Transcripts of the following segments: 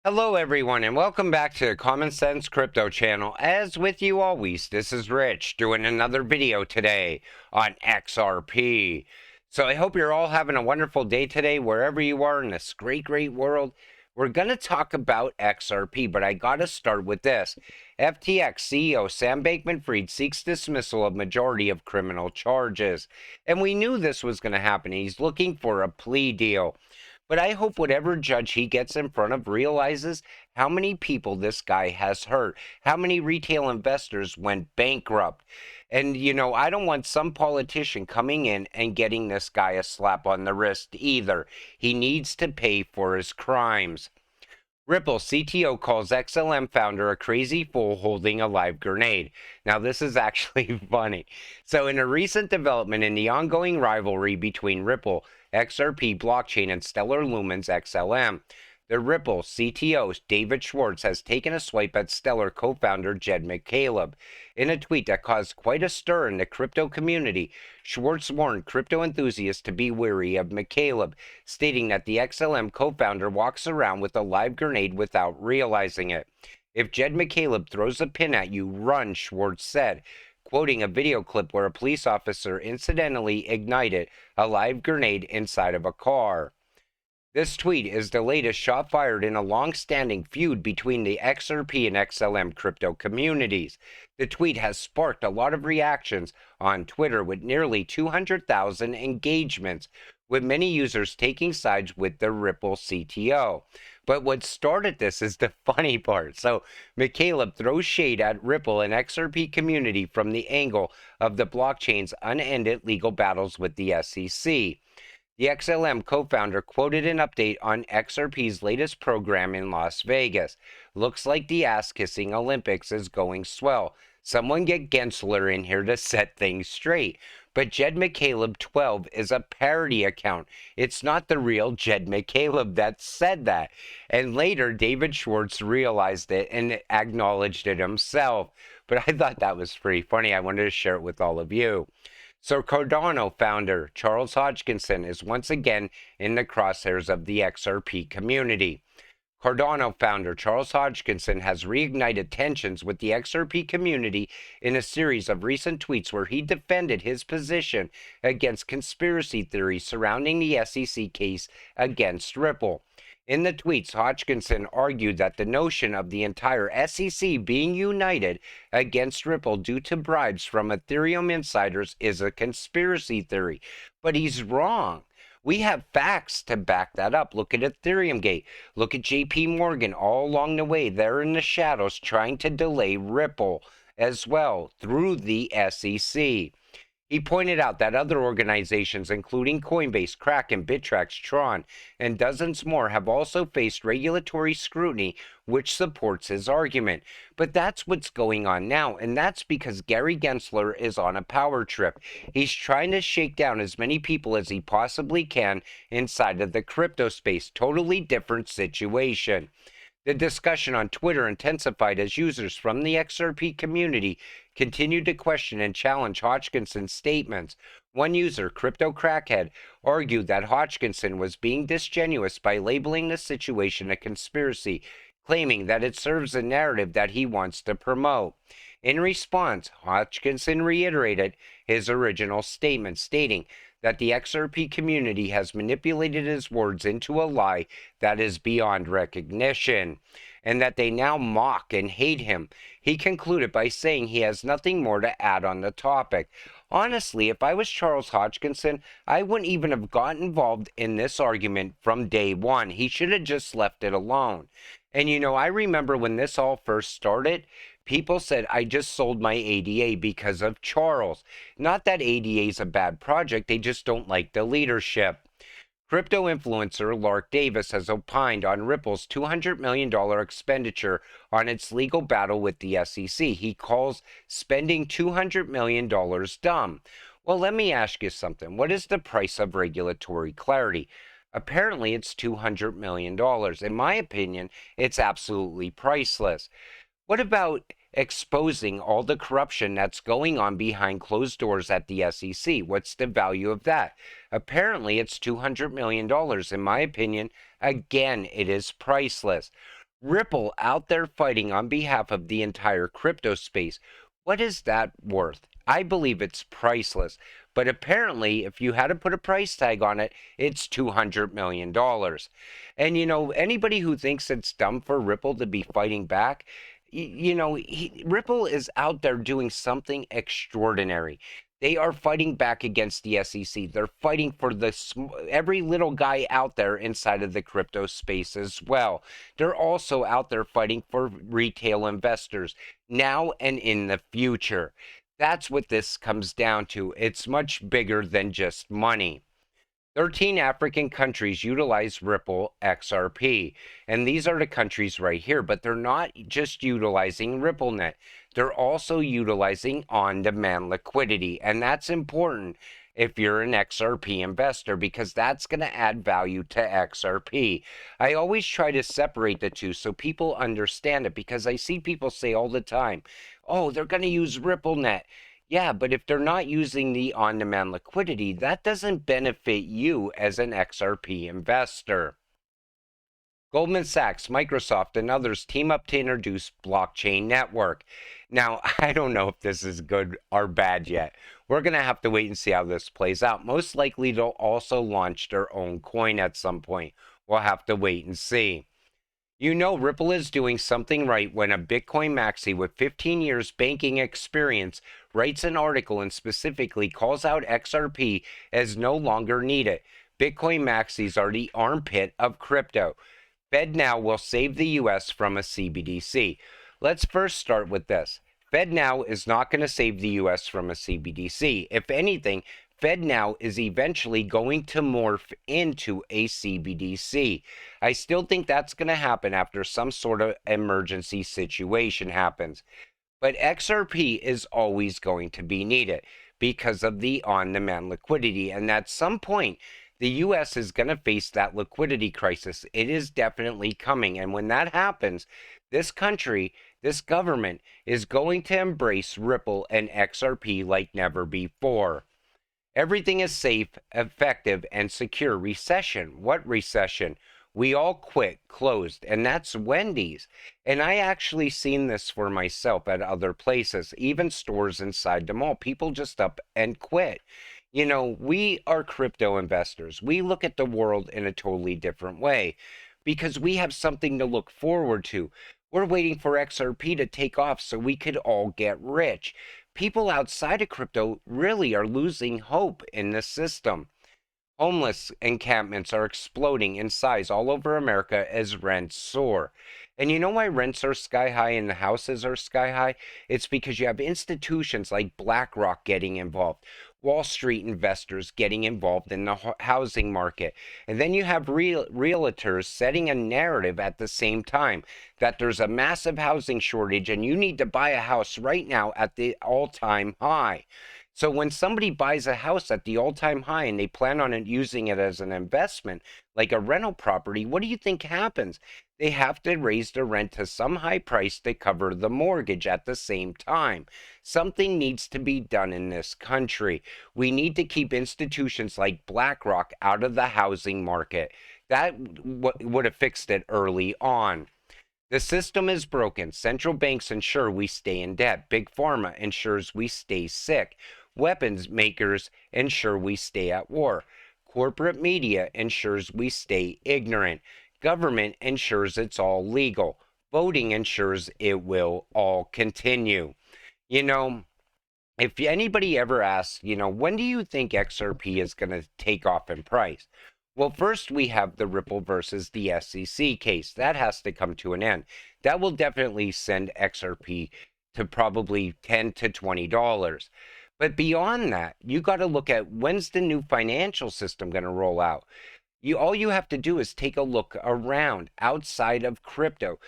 Hello everyone and welcome back to the Common Sense Crypto channel. As with you always, this is Rich doing another video today on XRP. So I hope you're all having a wonderful day today wherever you are in this great world. We're going to talk about XRP, but I got to start with this. FTX CEO Sam Bankman-Fried seeks dismissal of majority of criminal charges. And we knew this was going to happen. He's looking for a plea deal. But I hope whatever judge he gets in front of realizes how many people this guy has hurt, how many retail investors went bankrupt. And, I don't want some politician coming in and getting this guy a slap on the wrist either. He needs to pay for his crimes. Ripple CTO calls XLM founder a crazy fool holding a live grenade. Now, this is actually funny. So, in a recent development in the ongoing rivalry between Ripple, XRP blockchain, and Stellar Lumens XLM, the Ripple CTO, David Schwartz, has taken a swipe at Stellar co-founder Jed McCaleb. In a tweet that caused quite a stir in the crypto community, Schwartz warned crypto enthusiasts to be wary of McCaleb, stating that the XLM co-founder walks around with a live grenade without realizing it. "If Jed McCaleb throws a pin at you, run," Schwartz said, quoting a video clip where a police officer incidentally ignited a live grenade inside of a car. This tweet is the latest shot fired in a long-standing feud between the XRP and XLM crypto communities. The tweet has sparked a lot of reactions on Twitter with nearly 200,000 engagements, with many users taking sides with the Ripple CTO. But what started this is the funny part. So McCaleb throws shade at Ripple and XRP community from the angle of the blockchain's unended legal battles with the SEC. The XLM co-founder quoted an update on XRP's latest program in Las Vegas. "Looks like the ass-kissing Olympics is going swell. Someone get Gensler in here to set things straight. But Jed McCaleb 12 is a parody account. It's not the real Jed McCaleb that said that." And later, David Schwartz realized it and acknowledged it himself. But I thought that was pretty funny. I wanted to share it with all of you. So Cardano founder Charles Hodgkinson is once again in the crosshairs of the XRP community. Cardano founder Charles Hodgkinson has reignited tensions with the XRP community in a series of recent tweets where he defended his position against conspiracy theories surrounding the SEC case against Ripple. In the tweets, Hodgkinson argued that the notion of the entire SEC being united against Ripple due to bribes from Ethereum insiders is a conspiracy theory. But he's wrong. We have facts to back that up. Look at Ethereum Gate. Look at JP Morgan all along the way. They're in the shadows trying to delay Ripple as well through the SEC. He pointed out that other organizations, including Coinbase, Kraken, Bittrex, Tron, and dozens more, have also faced regulatory scrutiny, which supports his argument. But that's what's going on now, and that's because Gary Gensler is on a power trip. He's trying to shake down as many people as he possibly can inside of the crypto space. Totally different situation. The discussion on Twitter intensified as users from the XRP community continued to question and challenge Hodgkinson's statements. One user, Crypto Crackhead, argued that Hodgkinson was being disingenuous by labeling the situation a conspiracy, claiming that it serves a narrative that he wants to promote. In response, Hodgkinson reiterated his original statement, stating that the XRP community has manipulated his words into a lie that is beyond recognition, and that they now mock and hate him. He concluded by saying he has nothing more to add on the topic. Honestly, if I was Charles Hodgkinson, I wouldn't even have gotten involved in this argument from day one. He should have just left it alone. And I remember when this all first started, people said I just sold my ADA because of Charles. Not that ADA is a bad project, they just don't like the leadership. Crypto influencer Lark Davis has opined on Ripple's $200 million expenditure on its legal battle with the SEC. He calls spending $200 million dumb. Well, let me ask you something. What is the price of regulatory clarity? Apparently, it's $200 million. In my opinion, it's absolutely priceless. What about exposing all the corruption that's going on behind closed doors at the SEC? What's the value of that? Apparently, it's $200 million. In my opinion, again, it is priceless. Ripple out there fighting on behalf of the entire crypto space. What is that worth? I believe it's priceless. But apparently, if you had to put a price tag on it, it's $200 million. And anybody who thinks it's dumb for Ripple to be fighting back, Ripple is out there doing something extraordinary. They are fighting back against the SEC. They're fighting for every little guy out there inside of the crypto space as well. They're also out there fighting for retail investors now and in the future. That's what this comes down to. It's much bigger than just money. 13 African countries utilize Ripple XRP. And these are the countries right here, but they're not just utilizing RippleNet. They're also utilizing on-demand liquidity. And that's important if you're an XRP investor, because that's going to add value to XRP. I always try to separate the two so people understand it, because I see people say all the time, oh, they're going to use RippleNet. Yeah, but if they're not using the on-demand liquidity, that doesn't benefit you as an XRP investor. Goldman Sachs, Microsoft, and others team up to introduce blockchain network. Now, I don't know if this is good or bad yet. We're going to have to wait and see how this plays out. Most likely, they'll also launch their own coin at some point. We'll have to wait and see. Ripple is doing something right when a Bitcoin maxi with 15 years banking experience writes an article and specifically calls out XRP as no longer needed. Bitcoin maxis are the armpit of crypto. FedNow will save the US from a CBDC. Let's first start with this. FedNow is not going to save the US from a CBDC. If anything, FedNow is eventually going to morph into a CBDC. I still think that's going to happen after some sort of emergency situation happens. But XRP is always going to be needed because of the on-demand liquidity. And at some point, the US is going to face that liquidity crisis. It is definitely coming. And when that happens, this country, this government, is going to embrace Ripple and XRP like never before. Everything is safe, effective, and secure. Recession. What recession? We all quit, closed, and that's Wendy's. And I actually seen this for myself at other places, even stores inside the mall. People just up and quit. We are crypto investors. We look at the world in a totally different way because we have something to look forward to. We're waiting for XRP to take off so we could all get rich. People outside of crypto really are losing hope in the system. Homeless encampments are exploding in size all over America as rents soar. And you know why rents are sky high and the houses are sky high? It's because you have institutions like BlackRock getting involved, Wall Street investors getting involved in the housing market. And then you have realtors setting a narrative at the same time that there's a massive housing shortage and you need to buy a house right now at the all-time high. So when somebody buys a house at the all-time high and they plan on using it as an investment, like a rental property, what do you think happens? They have to raise the rent to some high price to cover the mortgage at the same time. Something needs to be done in this country. We need to keep institutions like BlackRock out of the housing market. That would have fixed it early on. The system is broken. Central banks ensure we stay in debt. Big Pharma ensures we stay sick. Weapons makers ensure we stay at war. Corporate media ensures we stay ignorant. Government ensures it's all legal. Voting ensures it will all continue. If anybody ever asks, when do you think XRP is going to take off in price? Well, first we have the Ripple versus the SEC case. That has to come to an end. That will definitely send XRP to probably $10 to $20. But beyond that, you got to look at when's the new financial system going to roll out. All you have to do is take a look around outside of crypto.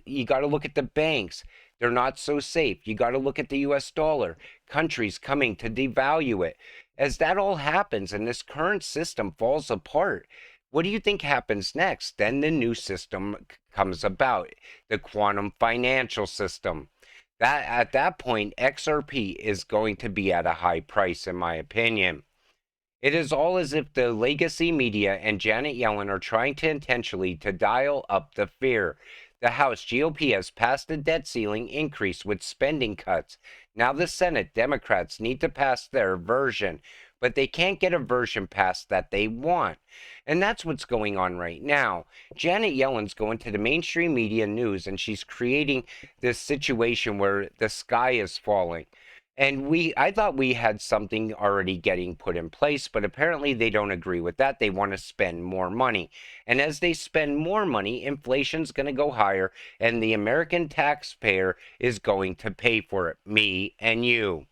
You got to look at the banks. They're not so safe. You got to look at the US dollar, countries coming to devalue it. As that all happens and this current system falls apart, what do you think happens next? Then the new system comes about, the quantum financial system. At that point, XRP is going to be at a high price, in my opinion. It is all as if the legacy media and Janet Yellen are trying to intentionally to dial up the fear. The House GOP has passed a debt ceiling increase with spending cuts. Now the Senate Democrats need to pass their version, but they can't get a version passed that they want. And that's what's going on right now. Janet Yellen's going to the mainstream media news and she's creating this situation where the sky is falling. And I thought we had something already getting put in place, but apparently they don't agree with that. They want to spend more money. And as they spend more money, inflation's going to go higher, and the American taxpayer is going to pay for it, me and you.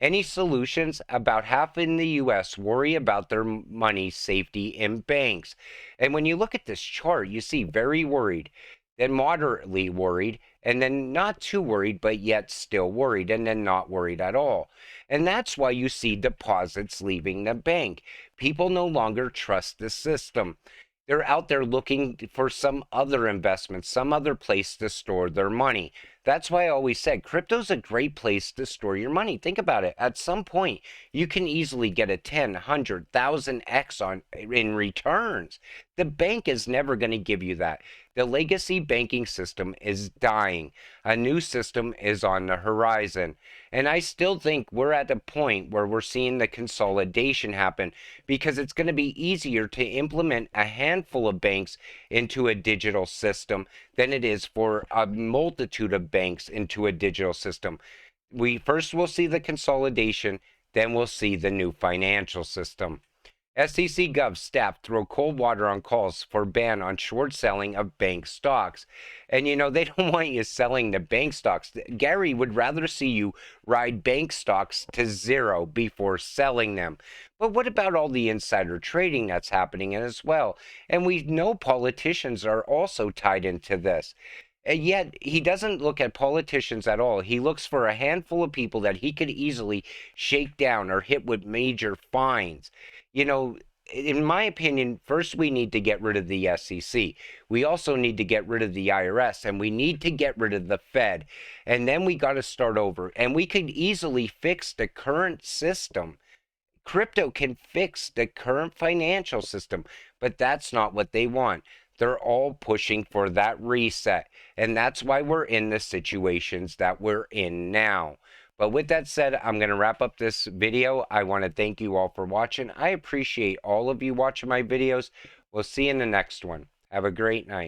Any solutions? About half in the US worry about their money safety in banks. And when you look at this chart, you see very worried, then moderately worried, and then not too worried, but yet still worried, and then not worried at all. And that's why you see deposits leaving the bank. People no longer trust the system. They're out there looking for some other investment, some other place to store their money. That's why I always said crypto's a great place to store your money. Think about it. At some point, you can easily get a 10, 100,000x in returns. The bank is never going to give you that. The legacy banking system is dying. A new system is on the horizon. And I still think we're at a point where we're seeing the consolidation happen because it's going to be easier to implement a handful of banks into a digital system than it is for a multitude of banks into a digital system. We first will see the consolidation, then we'll see the new financial system. SEC Gov staff throw cold water on calls for ban on short selling of bank stocks. And they don't want you selling the bank stocks. Gary would rather see you ride bank stocks to zero before selling them. But what about all the insider trading that's happening as well? And we know politicians are also tied into this. And yet he doesn't look at politicians at all. He looks for a handful of people that he could easily shake down or hit with major fines. In my opinion, first we need to get rid of the SEC. We also need to get rid of the IRS, and we need to get rid of the Fed. And then we got to start over. And we could easily fix the current system. Crypto can fix the current financial system, but that's not what they want. They're all pushing for that reset. And that's why we're in the situations that we're in now. But with that said, I'm going to wrap up this video. I want to thank you all for watching. I appreciate all of you watching my videos. We'll see you in the next one. Have a great night.